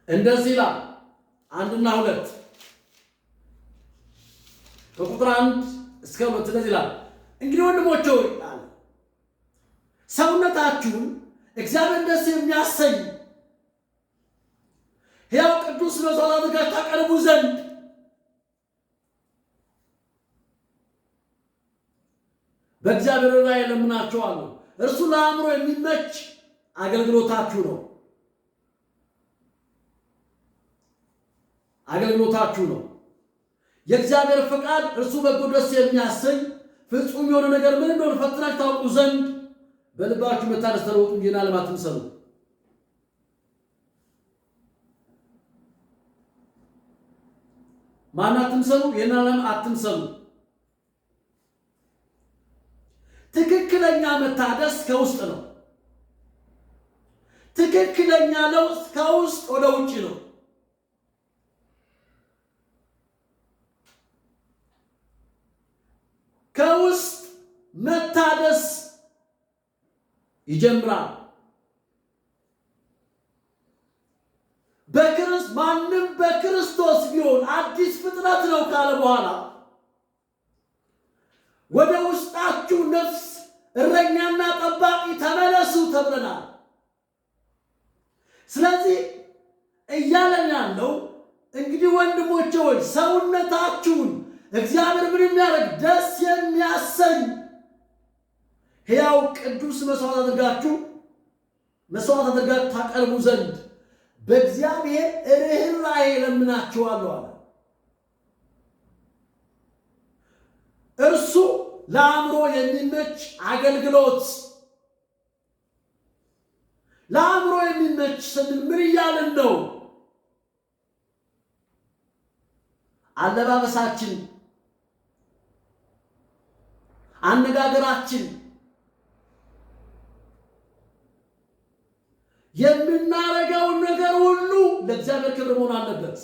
እንደዚህ ይላል አንድና ሁለት ከቁጥር 1 እስከ 2 እንደዚህ ይላል። እንግዲህ ወንድሞቼ ሆይ አለ ሰውነታችሁን እግዚአብሔር ደስ የሚያሰኝ ሕያው ቅዱስ መስዋዕት አድርጋችሁ ታቀርቡ ዘንድ በእግዚአብሔር ላይ እለምናችኋለሁ። እርሱ ለአእምሮ የሚመች አገልግሎታችሁ ነው። የእግዚአብሔር ፈቃድ እርሱ በጎ ደስ የሚያሰኝ ፍጹም የሆነ ነገር ምን እንደሆነ ፈትናችሁ ታውቁ ዘንድ በልባችሁ መታደስ ተለወጡ እንጂ ይህን ዓለም አትምሰሉ። ማን አትምሰሉ? ይህን ዓለም አትምሰሉ። ትክክለኛ መታደስ ከውስጥ ነው። ትክክለኛ ለውጥ ከውስጥ ወደ ውጭ ነው። ከውስጥ መታደስ ይጀምራል። ማንም በክርስቶስ ቢሆን አዲስ ፍጥረት ነው ካለ በኋላ ወደ ውስጣችሁ ነፍስ እረኛና ጠባቂ ተመለሱ ተብለናል። ስለዚህ እያለን ያለው እንግዲህ ወንድሞቼ ሆይ ሰውነታችሁን እግዚአብሔር ምን የሚያደርግ ደስ የሚያሰኝ ሕያው ቅዱስ መስዋዕት አድርጋችሁ ታቀርቡ ዘንድ በእግዚአብሔር ርኅራኄ እለምናችኋለሁ አለ። እርሱ ለአእምሮ የሚመች አገልግሎት። ለአእምሮ የሚመች ስንል ምን እያልን ነው? አለባበሳችን፣ አነጋገራችን፣ የምናረገውን ነገር ሁሉ ለእግዚአብሔር ክብር መሆን አለበት።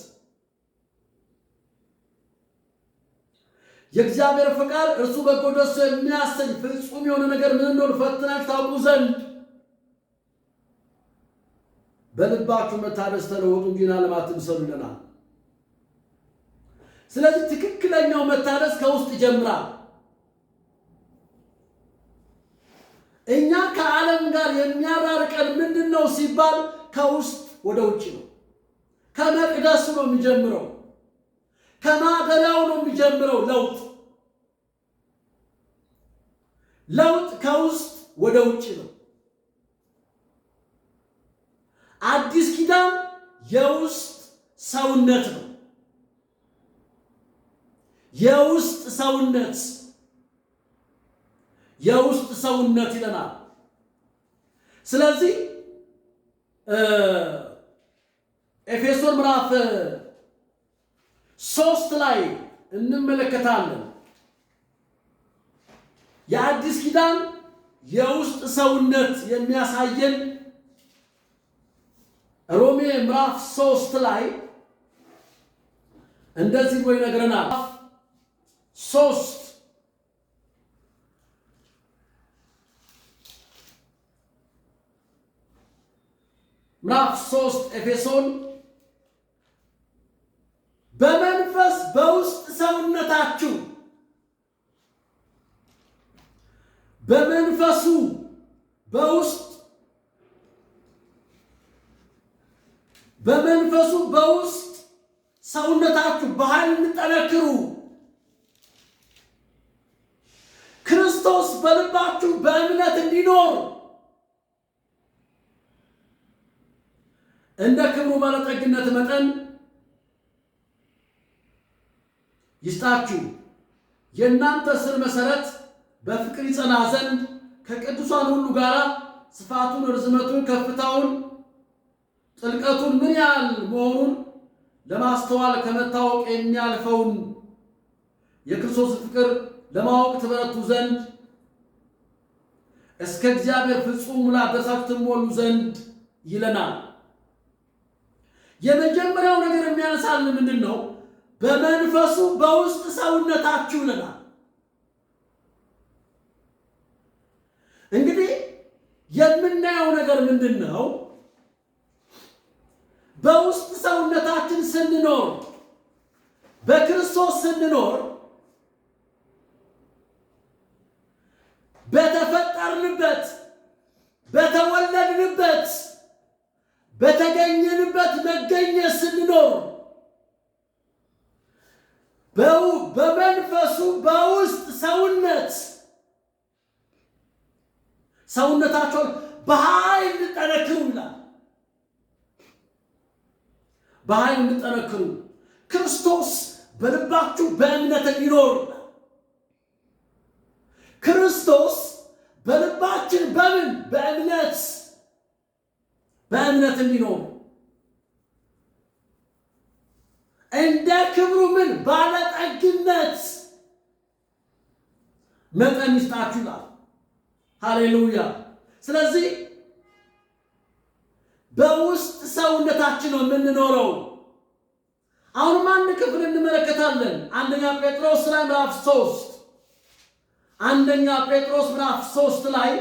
የእግዚአብሔር ፈቃድ እርሱ በጎ ደስ የሚያሰኝ ፍጹም የሆነ ነገር ምን እንደሆነ ፈትናችሁ ታውቁ ዘንድ በልባችሁ መታደስ ተለወጡ እንጂ ይህን ዓለም አትምሰሉ ይለናል። ስለዚህ ትክክለኛው መታደስ ከውስጥ ይጀምራል። እኛ ከዓለም ጋር የሚያራርቀን ምንድን ነው ሲባል ከውስጥ ወደ ውጭ ነው። ከመቅደሱ ነው የሚጀምረው። ከማደሪያው ነው የሚጀምረው። ለውጥ ከውስጥ ወደ ውጭ ነው። አዲስ ኪዳን የውስጥ ሰውነት ነው። የውስጥ ሰውነት ይለናል። ስለዚህ ኤፌሶን ምዕራፍ 3 ላይ እንመለከታለን። የአዲስ ኪዳን የውስጥ ሰውነት የሚያሳየን ሮሜ ምዕራፍ 3 ላይ እንደዚህ ብሎ ይነግረናል። 3 ምዕራፍ 3 ኤፌሶን በመንፈስ በውስጥ ሰውነታችሁ በመንፈሱ በውስጥ ሰውነታችሁ በኃይል እንጠነክሩ። ክርስቶስ በልባችሁ በእምነት እንዲኖር እንደ ክብሩ ባለጠግነት መጠን ይስጣችሁ። የእናንተ ስር መሰረት በፍቅር ይጸና ዘንድ ከቅዱሳን ሁሉ ጋር ስፋቱን፣ ርዝመቱን፣ ከፍታውን፣ ጥልቀቱን ምን ያህል መሆኑን ለማስተዋል ከመታወቅ የሚያልፈውን የክርስቶስ ፍቅር ለማወቅ ትበረቱ ዘንድ እስከ እግዚአብሔር ፍጹም ሙላት ደርሳችሁ ትሞሉ ዘንድ ይለናል። የመጀመሪያው ነገር የሚያነሳልን ምንድን ነው? በመንፈሱ በውስጥ ሰውነታችሁ ይለናል። እንግዲህ የምናየው ነገር ምንድን ነው? በውስጥ ሰውነታችን ስንኖር በክርስቶስ ስንኖር በተፈጠርንበት በተወለድንበት በተገኘንበት መገኘት ስንኖር በመንፈሱ በውስጥ ሰውነታቸውን በኃይል እንጠነክሩ ይላል። በኃይል እንጠነክሩ ክርስቶስ በልባችሁ በእምነት እንዲኖር ክርስቶስ በልባችን በምን በእምነት እንዲኖር እንደ ክብሩ ምን ባለጠግነት መጠን ይስጣችሁ ይላል። ሃሌሉያ። ስለዚህ በውስጥ ሰውነታችን ነው የምንኖረው። አሁንም አንድ ክፍል እንመለከታለን። አንደኛ ጴጥሮስ ላይ ምዕራፍ 3 አንደኛ ጴጥሮስ ምዕራፍ 3 ላይ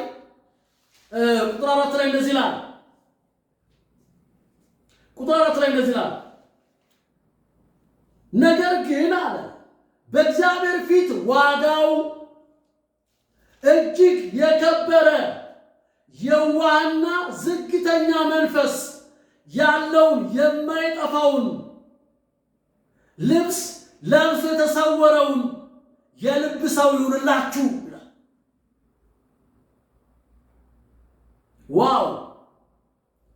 ቁጥር 4 ላይ እንደዚህ ይላል። ነገር ግን አለ በእግዚአብሔር ፊት ዋጋው እጅግ የከበረ የዋህና ዝግተኛ መንፈስ ያለውን የማይጠፋውን ልብስ ለብሶ የተሰወረውን የልብ ሰው ይሁንላችሁ ይላል። ዋው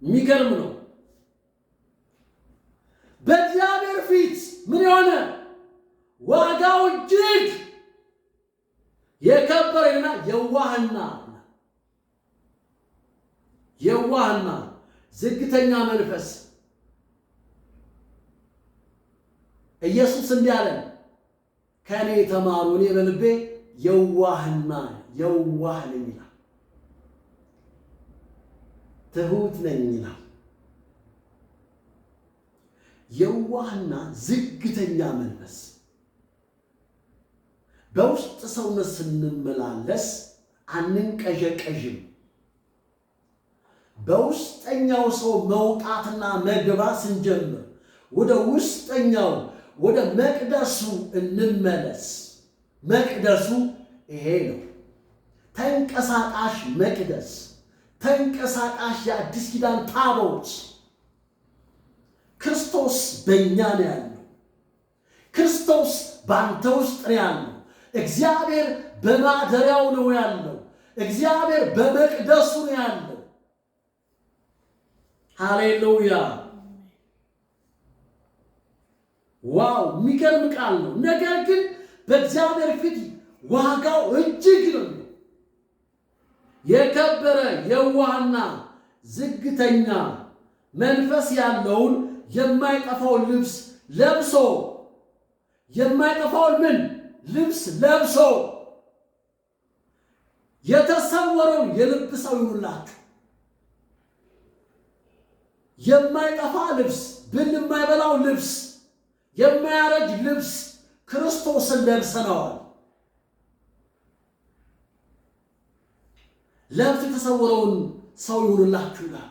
የሚገርም ነው። በእግዚአብሔር ፊት ምን የሆነ ዋጋው እጅግ የከበረና የዋህና ዝግተኛ መንፈስ ኢየሱስ እንዲህ አለ፣ ከእኔ ተማሩ እኔ በልቤ የዋህ ነኝ ይላል፣ ትሁት ነኝ ይላል። የዋህና ዝግተኛ መንፈስ በውስጥ ሰውነት ስንመላለስ አንንቀዠቀዥም። በውስጠኛው ሰው መውጣትና መግባት ስንጀምር ወደ ውስጠኛው ወደ መቅደሱ እንመለስ። መቅደሱ ይሄ ነው። ተንቀሳቃሽ መቅደስ፣ ተንቀሳቃሽ የአዲስ ኪዳን ታቦት ክርስቶስ በእኛ ነው ያለው። ክርስቶስ በአንተ ውስጥ ነው ያለው። እግዚአብሔር በማደሪያው ነው ያለው። እግዚአብሔር በመቅደሱ ነው ያለው። ሃሌሉያ! ዋው የሚገርም ቃል ነው። ነገር ግን በእግዚአብሔር ፊት ዋጋው እጅግ ነው የከበረ የዋህና ዝግተኛ መንፈስ ያለውን የማይጠፋውን ልብስ ለብሶ የማይጠፋውን ልብስ ለብሶ የተሰወረውን የልብ ሰው ይሁንላችሁ። የማይጠፋ ልብስ፣ ብል የማይበላው ልብስ፣ የማያረጅ ልብስ ክርስቶስን ለብሰነዋል። ለብስ የተሰወረውን ሰው ይሁንላችሁ ይላል።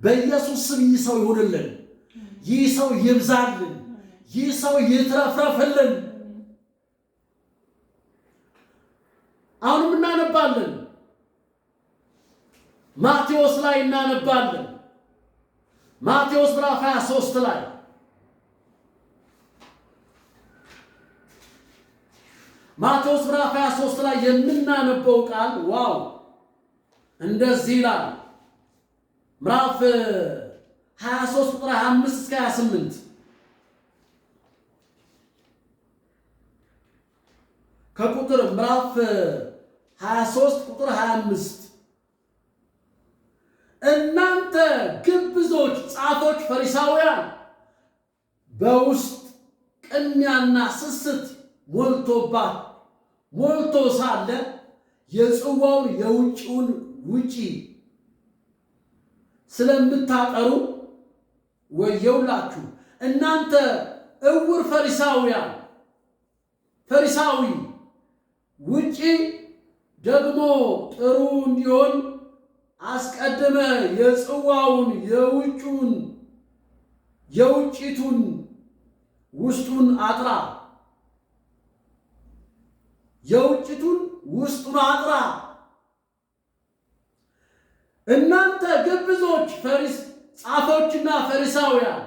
በኢየሱስ ስም ይህ ሰው ይሁንልን። ይህ ሰው ይብዛልን። ይህ ሰው ይትረፍረፍልን። አሁንም እናነባለን። ማቴዎስ ላይ እናነባለን። ማቴዎስ ምዕራፍ 23 ላይ ማቴዎስ ምዕራፍ 23 ላይ የምናነበው ቃል ዋው እንደዚህ ይላል። ምዕራፍ 23 ቁጥር 25 እስከ 28 ከቁጥር ምዕራፍ 23 ቁጥር 25 እናንተ ግብዞች ጻፎች ፈሪሳውያን በውስጥ ቅሚያና ስስት ሞልቶ ሳለ የጽዋውን የውጭውን ውጪ ስለምታጠሩ ወየውላችሁ። እናንተ እውር ፈሪሳዊ ውጪ ደግሞ ጥሩ እንዲሆን አስቀድመ የጽዋውን የውጭውን የውጭቱን ውስጡን አጥራ፣ የውጭቱን ውስጡን አጥራ። እናንተ ግብዞች ጻፎችና ፈሪሳውያን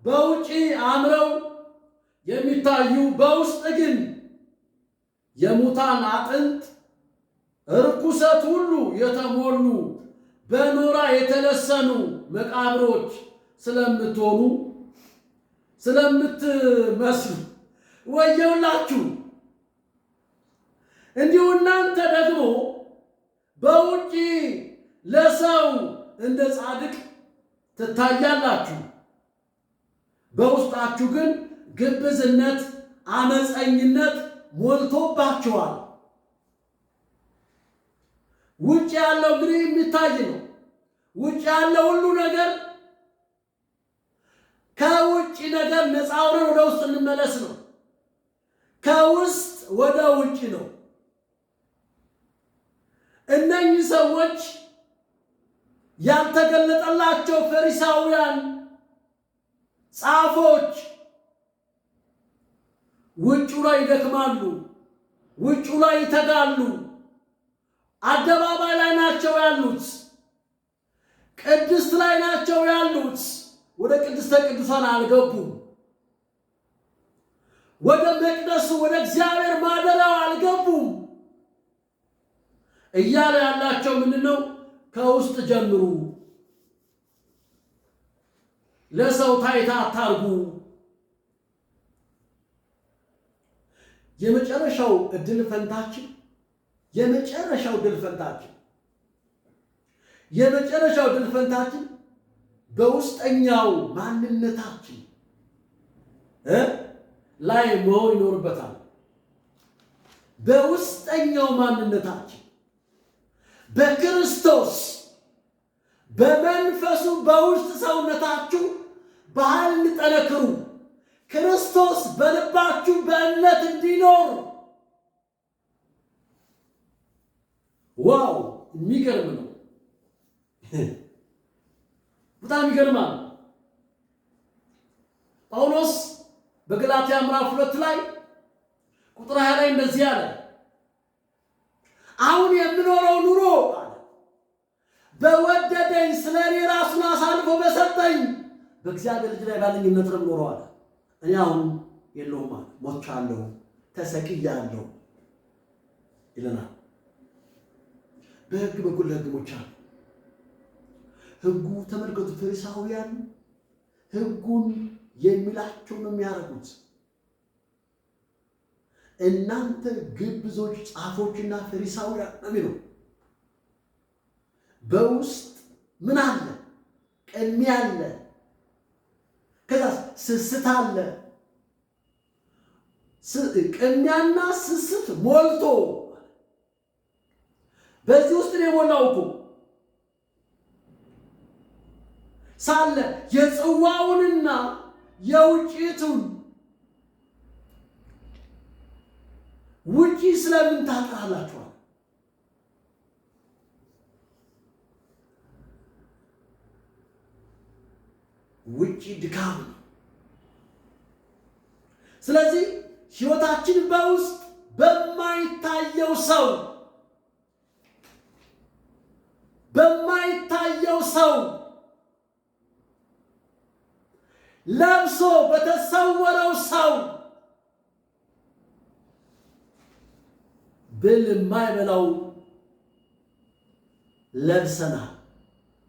በውጪ አምረው የሚታዩ በውስጥ ግን የሙታን አጥንት ርኩሰት ሁሉ የተሞሉ በኖራ የተለሰኑ መቃብሮች ስለምትመስሉ ወየውላችሁ። እንዲሁ እናንተ ደግሞ በውጪ ለሰው እንደ ጻድቅ ትታያላችሁ፣ በውስጣችሁ ግን ግብዝነት፣ አመፀኝነት ሞልቶባችኋል። ውጭ ያለው እንግዲህ የሚታይ ነው። ውጭ ያለው ሁሉ ነገር ከውጭ ነገር ነፃ ሆነን ወደ ውስጥ እንመለስ ነው። ከውስጥ ወደ ውጭ ነው። እነኚህ ሰዎች ያልተገለጠላቸው ፈሪሳውያን ጻፎች ውጩ ላይ ይደክማሉ፣ ውጩ ላይ ይተጋሉ። አደባባይ ላይ ናቸው ያሉት፣ ቅድስት ላይ ናቸው ያሉት። ወደ ቅድስተ ቅዱሳን አልገቡም። ወደ መቅደሱ ወደ እግዚአብሔር ማደሪያው አልገቡም። እያለ ያላቸው ምንድነው? ከውስጥ ጀምሩ፣ ለሰው ታይታ አታርጉ። የመጨረሻው እድል ፈንታችን በውስጠኛው ማንነታችን ላይ መሆን ይኖርበታል። በውስጠኛው ማንነታችን በክርስቶስ በመንፈሱ በውስጥ ሰውነታችሁ በኃይል እንጠነክሩ። ክርስቶስ በልባችሁ በእምነት እንዲኖር። ዋው! የሚገርም ነው። በጣም ይገርማል። ጳውሎስ በገላትያ ምዕራፍ 2 ላይ ቁጥር 20 ላይ እንደዚህ አለ፣ አሁን የምኖረው ኑሮ አለ በወደደኝ ስለ እኔ ራሱን አሳልፎ በሰጠኝ በእግዚአብሔር ልጅ ላይ ባለኝ እምነት ነው የምኖረው አለ። እኔ አሁን የለውም አለ፣ ሞቻለሁ፣ ተሰቅያለሁ ይለናል። በሕግ በኩል ለሕግ ሞቻለሁ። ሕጉ ተመልከቱ፣ ፈሪሳውያን ሕጉን የሚላቸው ነው የሚያደርጉት። እናንተ ግብዞች ጻፎችና ፈሪሳውያን ነው የሚለው። በውስጥ ምን አለ? ቅሚያ አለ፣ ከዛ ስስት አለ። ቅሚያና ስስት ሞልቶ በዚህ ውስጥ ነው የሞላው እኮ ሳለ የጽዋውንና የውጭቱን ውጪ ስለምን ታጥራላችኋል? ውጪ ድካም ነው። ስለዚህ ሕይወታችን በውስጥ በማይታየው ሰው ለብሶ በተሰወረው ሰው ብል የማይበላው ለብሰናል።